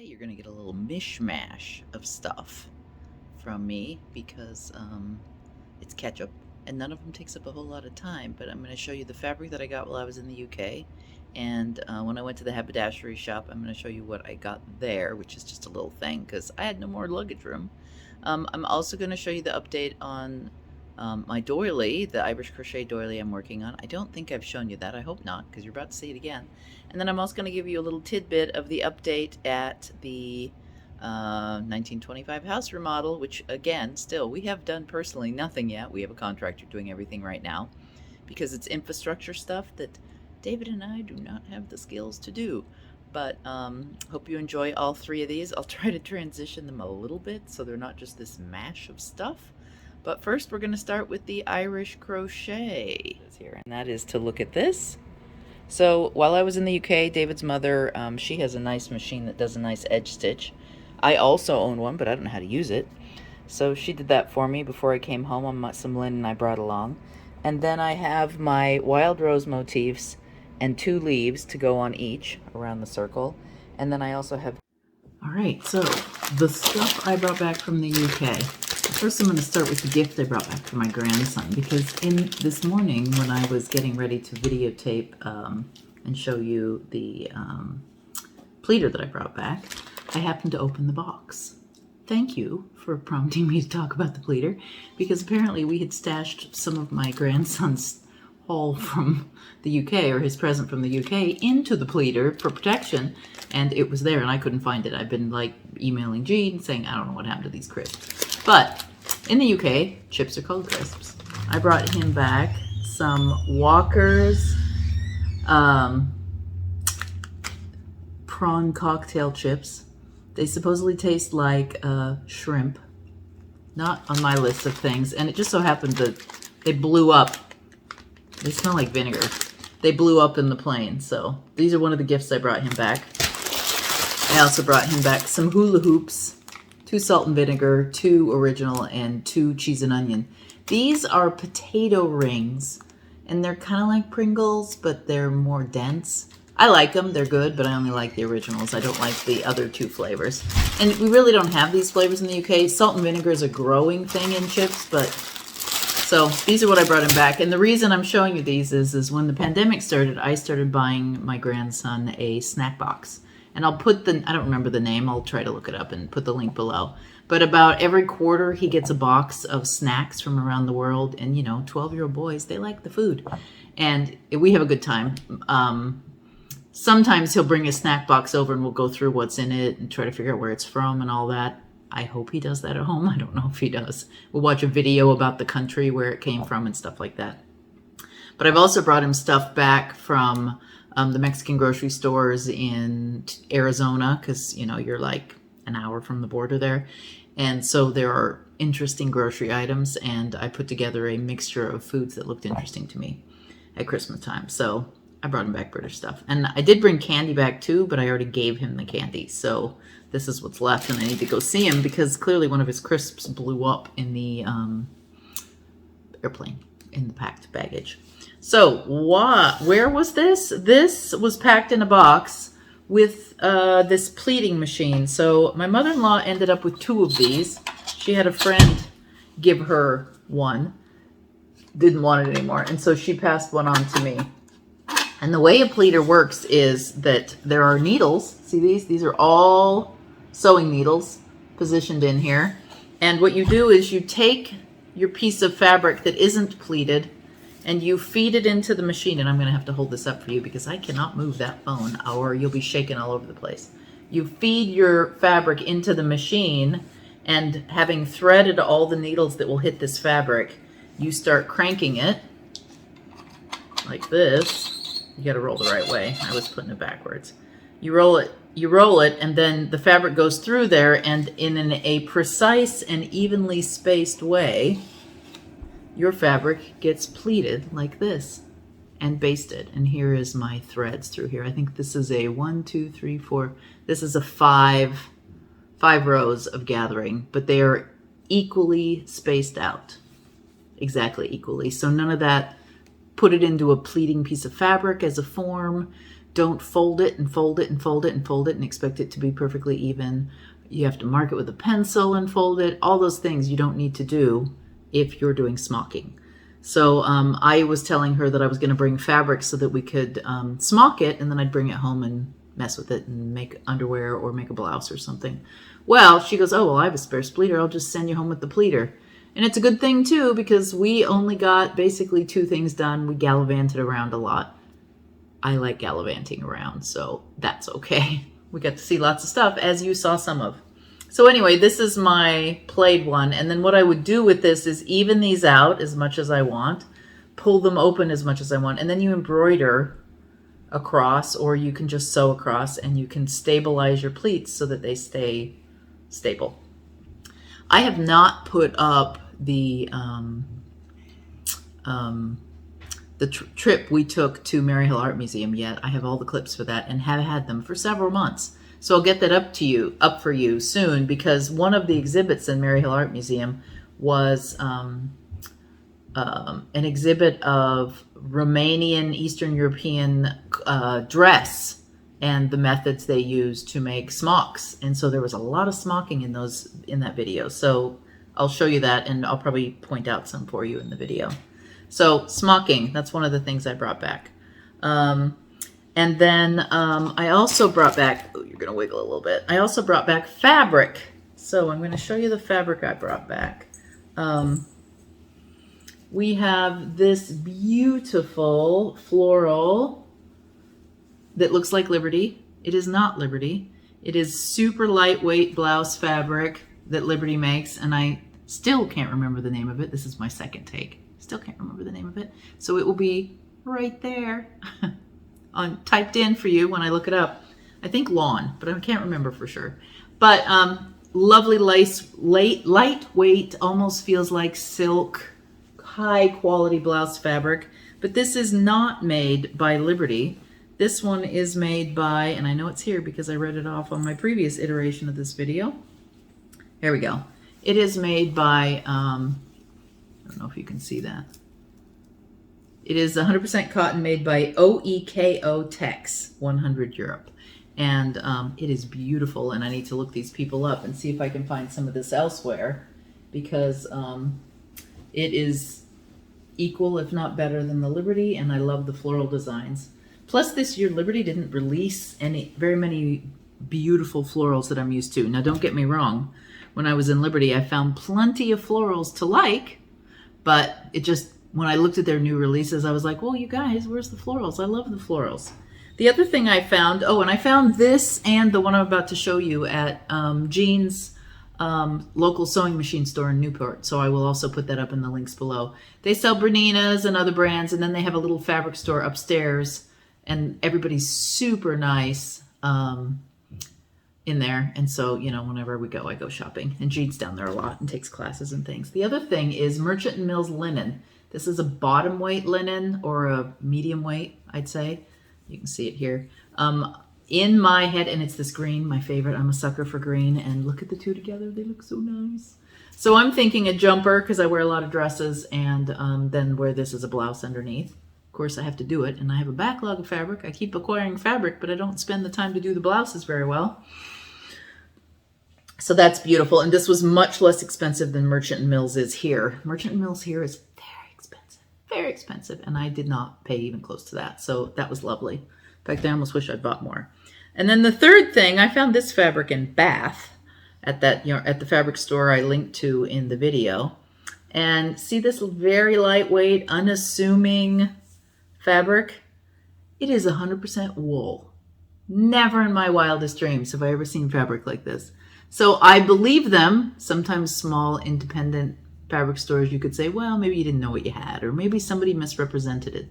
Today you're going to get a little mishmash of stuff from me because it's ketchup and none of them takes up a whole lot of time, but I'm going to show you the fabric that I got while I was in the UK, and when I went to the haberdashery shop I'm going to show you what I got there, which is just a little thing because I had no more luggage room. I'm also going to show you the update on my doily, the Irish Crochet doily I'm working on. I don't think I've shown you that. I hope not, because you're about to see it again. And then I'm also going to give you a little tidbit of the update at the 1925 house remodel, which again, still, we have done personally nothing yet. We have a contractor doing everything right now because it's infrastructure stuff that David and I do not have the skills to do. But hope you enjoy all three of these. I'll try to transition them a little bit so they're not just this mash of stuff. But first we're going to start with the Irish Crochet here, and that is to look at this. So while I was in the UK, David's mother, she has a nice machine that does a nice edge stitch. I also own one, but I don't know how to use it. So she did that for me before I came home on some linen I brought along. And then I have my wild rose motifs and 2 leaves to go on each around the circle. And then I also have... Alright, so the stuff I brought back from the UK. First I'm going to start with the gift I brought back for my grandson, because this morning when I was getting ready to videotape and show you the pleater that I brought back, I happened to open the box. Thank you for prompting me to talk about the pleater, because apparently we had stashed some of my grandson's haul from the UK, or his present from the UK, into the pleater for protection, and it was there and I couldn't find it. I've been like emailing Jean saying I don't know what happened to these crisps. But in the UK, chips are called crisps. I brought him back some Walker's prawn cocktail chips. They supposedly taste like shrimp. Not on my list of things. And it just so happened that they blew up. They smell like vinegar. They blew up in the plane. So these are one of the gifts I brought him back. I also brought him back some hula hoops. 2 salt and vinegar, 2 original, and 2 cheese and onion. These are potato rings, and they're kind of like Pringles, but they're more dense. I like them, they're good, but I only like the originals. I don't like the other 2 flavors. And we really don't have these flavors in the UK. Salt and vinegar is a growing thing in chips, but... So these are what I brought him back. And the reason I'm showing you these is when the pandemic started, I started buying my grandson a snack box. And I'll put I don't remember the name, I'll try to look it up and put the link below. But about every quarter, he gets a box of snacks from around the world. And, 12-year-old boys, they like the food. And we have a good time. Sometimes he'll bring a snack box over and we'll go through what's in it and try to figure out where it's from and all that. I hope he does that at home. I don't know if he does. We'll watch a video about the country, where it came from and stuff like that. But I've also brought him stuff back from... the Mexican grocery stores in Arizona, because, you're like an hour from the border there. And so there are interesting grocery items, and I put together a mixture of foods that looked interesting to me at Christmas time. So I brought him back British stuff. And I did bring candy back too, but I already gave him the candy. So this is what's left, and I need to go see him because clearly one of his crisps blew up in the airplane, in the packed baggage. So, where was this? This was packed in a box with this pleating machine. So, my mother-in-law ended up with 2 of these. She had a friend give her one. Didn't want it anymore. And so she passed one on to me. And the way a pleater works is that there are needles. See these? These are all sewing needles positioned in here. And what you do is you take your piece of fabric that isn't pleated and you feed it into the machine. And I'm going to have to hold this up for you because I cannot move that phone or you'll be shaking all over the place. You feed your fabric into the machine, and having threaded all the needles that will hit this fabric, you start cranking it like this. You got to roll the right way. I was putting it backwards. You roll it, and then the fabric goes through there, and in a precise and evenly spaced way, your fabric gets pleated like this and basted. And here is my threads through here. I think this is a 1, 2, 3, 4. This is a 5 rows of gathering, but they are equally spaced out, exactly equally. So none of that put it into a pleating piece of fabric as a form, don't fold it and fold it and fold it and fold it and expect it to be perfectly even. You have to mark it with a pencil and fold it. All those things you don't need to do if you're doing smocking. So I was telling her that I was going to bring fabric so that we could smock it, and then I'd bring it home and mess with it and make underwear or make a blouse or something. Well, she goes, oh, well, I have a spare spleeter. I'll just send you home with the pleater. And it's a good thing, too, because we only got basically 2 things done. We gallivanted around a lot. I like gallivanting around, so that's okay. We got to see lots of stuff, as you saw some of. So anyway, this is my played one. And then what I would do with this is even these out as much as I want, pull them open as much as I want, and then you embroider across, or you can just sew across, and you can stabilize your pleats so that they stay stable. I have not put up the trip we took to Maryhill Art Museum yet. I have all the clips for that and have had them for several months. So I'll get that up for you soon, because one of the exhibits in Maryhill Art Museum was an exhibit of Romanian, Eastern European dress and the methods they use to make smocks. And so there was a lot of smocking in that video. So I'll show you that, and I'll probably point out some for you in the video. So smocking, that's one of the things I brought back. And then I also brought back, oh, you're going to wiggle a little bit. I also brought back fabric. So I'm going to show you the fabric I brought back. We have this beautiful floral that looks like Liberty. It is not Liberty. It is super lightweight blouse fabric that Liberty makes, and I still can't remember the name of it. This is my second take. Still can't remember the name of it. So it will be right there typed in for you when I look it up. I think lawn, but I can't remember for sure. But lovely lace, lightweight, almost feels like silk, high quality blouse fabric. But this is not made by Liberty. This one is made by, and I know it's here because I read it off on my previous iteration of this video. Here we go. It is made by, I don't know if you can see that. It is 100% cotton, made by OEKO Tex, 100 Europe. And it is beautiful, and I need to look these people up and see if I can find some of this elsewhere, because it is equal, if not better, than the Liberty, and I love the floral designs. Plus, this year, Liberty didn't release very many beautiful florals that I'm used to. Now, don't get me wrong. When I was in Liberty, I found plenty of florals to like, but it just, when I looked at their new releases, I was like, well, you guys, where's the florals? I love the florals. The other thing I found, oh, and I found this and the one I'm about to show you at Jean's local sewing machine store in Newport, so I will also put that up in the links below. They sell Bernina's and other brands, and then they have a little fabric store upstairs, and everybody's super nice in there. And so, you know, whenever we go, I go shopping, and Jean's down there a lot and takes classes and things. The other thing is Merchant & Mills linen. This is a bottom weight linen, or a medium weight, I'd say. You can see it here. In my head, and it's this green, my favorite. I'm a sucker for green, and look at the two together. They look so nice. So I'm thinking a jumper, because I wear a lot of dresses, and then wear this as a blouse underneath. Of course, I have to do it, and I have a backlog of fabric. I keep acquiring fabric, but I don't spend the time to do the blouses very well. So that's beautiful, and this was much less expensive than Merchant & Mills is here. Merchant & Mills here is very expensive, and I did not pay even close to that, so that was lovely. In fact, I almost wish I'd bought more. And then the third thing, I found this fabric in Bath at the fabric store I linked to in the video. And see this very lightweight, unassuming fabric? It is 100% wool. Never in my wildest dreams have I ever seen fabric like this. So I believe them. Sometimes small independent fabric stores, you could say, well, maybe you didn't know what you had, or maybe somebody misrepresented it.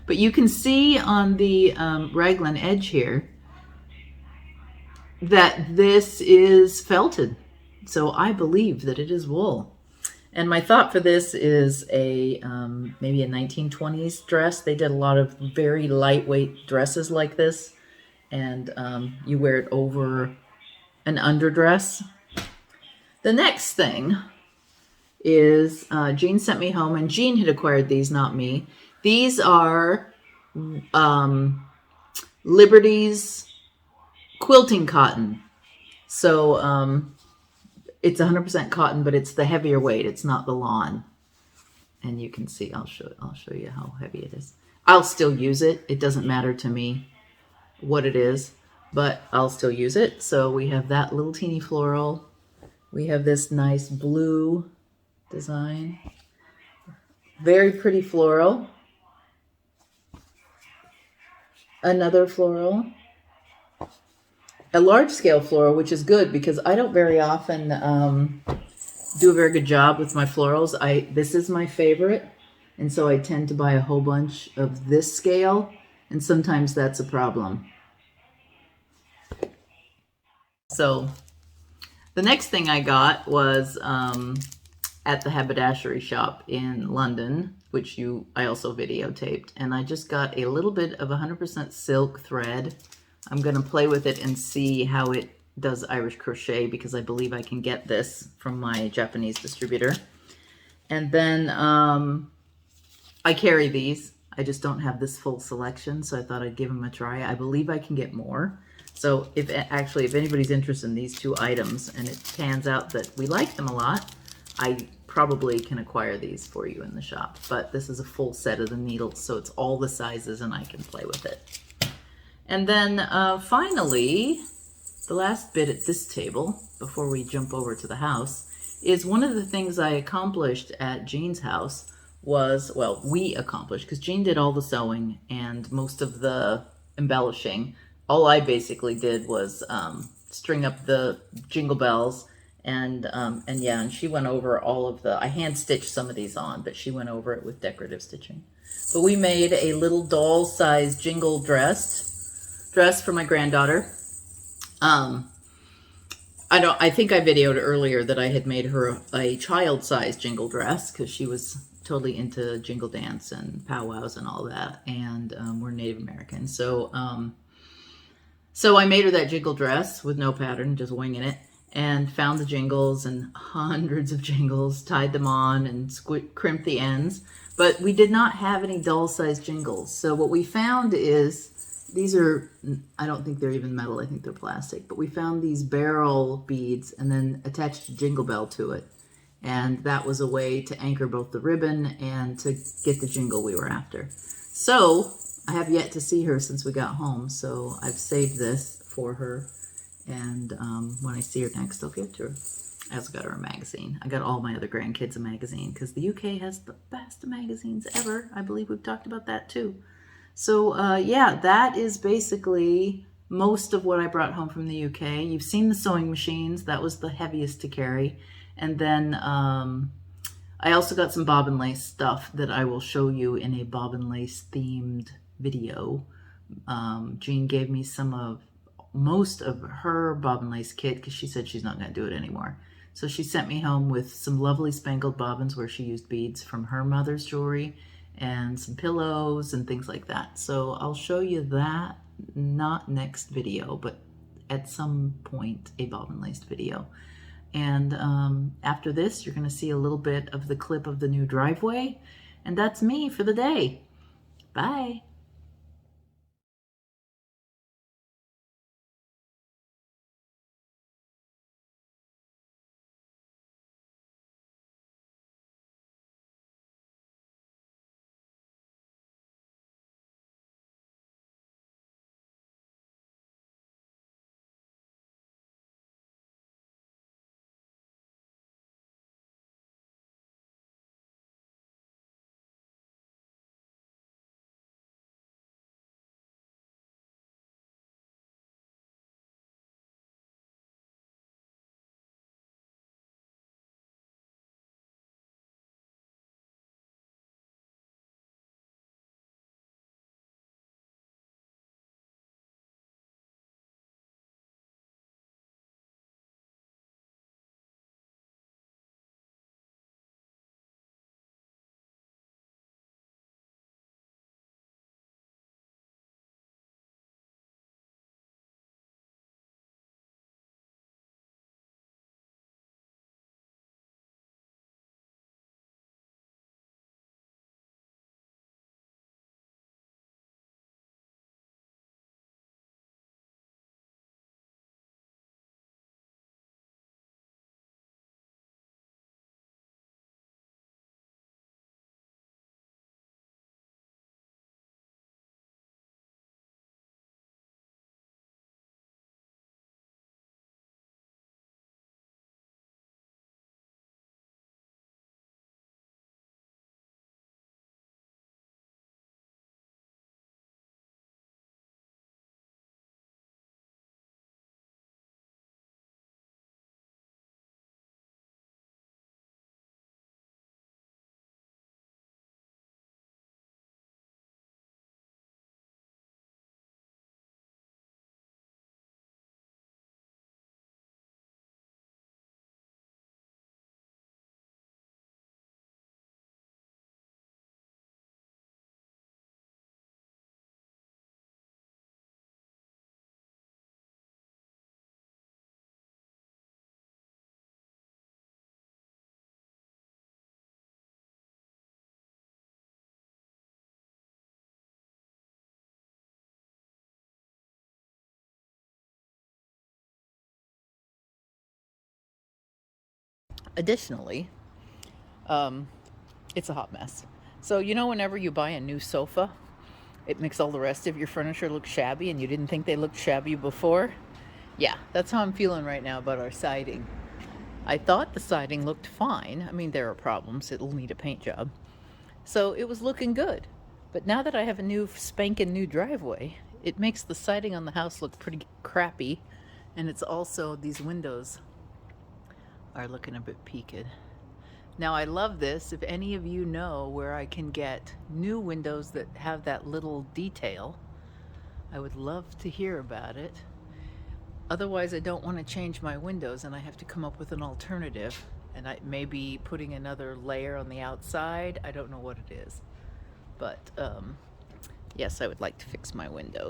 But you can see on the raglan edge here that this is felted. So I believe that it is wool. And my thought for this is maybe a 1920s dress. They did a lot of very lightweight dresses like this, and you wear it over an underdress. The next thing is Jean sent me home, and Jean had acquired these, not me. These are Liberty's quilting cotton. So it's 100% cotton, but it's the heavier weight. It's not the lawn. And you can see, I'll show you how heavy it is. I'll still use it. It doesn't matter to me what it is, but I'll still use it. So we have that little teeny floral. We have this nice blue design. Very pretty floral. Another floral. A large scale floral, which is good because I don't very often do a very good job with my florals. This is my favorite, and so I tend to buy a whole bunch of this scale, and sometimes that's a problem. So the next thing I got was at the haberdashery shop in London, which I also videotaped, and I just got a little bit of 100% silk thread. I'm going to play with it and see how it does Irish crochet, because I believe I can get this from my Japanese distributor. And then I carry these. I just don't have this full selection, so I thought I'd give them a try. I believe I can get more. So if anybody's interested in these two items and it pans out that we like them a lot, I probably can acquire these for you in the shop. But this is a full set of the needles, so it's all the sizes and I can play with it. And then finally, the last bit at this table, before we jump over to the house, is one of the things I accomplished at Jean's house was, well, we accomplished, because Jean did all the sewing and most of the embellishing. All I basically did was string up the jingle bells, and she went over all of I hand stitched some of these on, but she went over it with decorative stitching. But we made a little doll-sized jingle dress for my granddaughter. I think I videoed earlier that I had made her a child-sized jingle dress because she was totally into jingle dance and powwows and all that, and we're Native American. So I made her that jingle dress with no pattern, just winging it, and found the jingles and hundreds of jingles, tied them on and crimped the ends. But we did not have any doll-sized jingles. So what we found is, these are, I don't think they're even metal, I think they're plastic, but we found these barrel beads and then attached a jingle bell to it. And that was a way to anchor both the ribbon and to get the jingle we were after. So I have yet to see her since we got home, so I've saved this for her, and when I see her next, I'll give it to her. I also got her a magazine. I got all my other grandkids a magazine because the UK has the best magazines ever. I believe we've talked about that too. So yeah, that is basically most of what I brought home from the UK. You've seen the sewing machines. That was the heaviest to carry. And then I also got some bobbin lace stuff that I will show you in a bobbin lace themed video. Jean gave me most of her bobbin lace kit because she said she's not going to do it anymore. So she sent me home with some lovely spangled bobbins where she used beads from her mother's jewelry and some pillows and things like that. So I'll show you that, not next video, but at some point a bobbin laced video. And after this, you're going to see a little bit of the clip of the new driveway. And that's me for the day. Bye. Additionally, it's a hot mess. So, you know, whenever you buy a new sofa, it makes all the rest of your furniture look shabby and you didn't think they looked shabby before? Yeah, that's how I'm feeling right now about our siding. I thought the siding looked fine. I mean, there are problems. It'll need a paint job. So it was looking good. But now that I have a new spanking new driveway, it makes the siding on the house look pretty crappy. And it's also, these windows are looking a bit peaked. Now I love this. If any of you know where I can get new windows that have that little detail, I would love to hear about it. Otherwise, I don't want to change my windows and I have to come up with an alternative. And I may be putting another layer on the outside. I don't know what it is. But yes, I would like to fix my windows.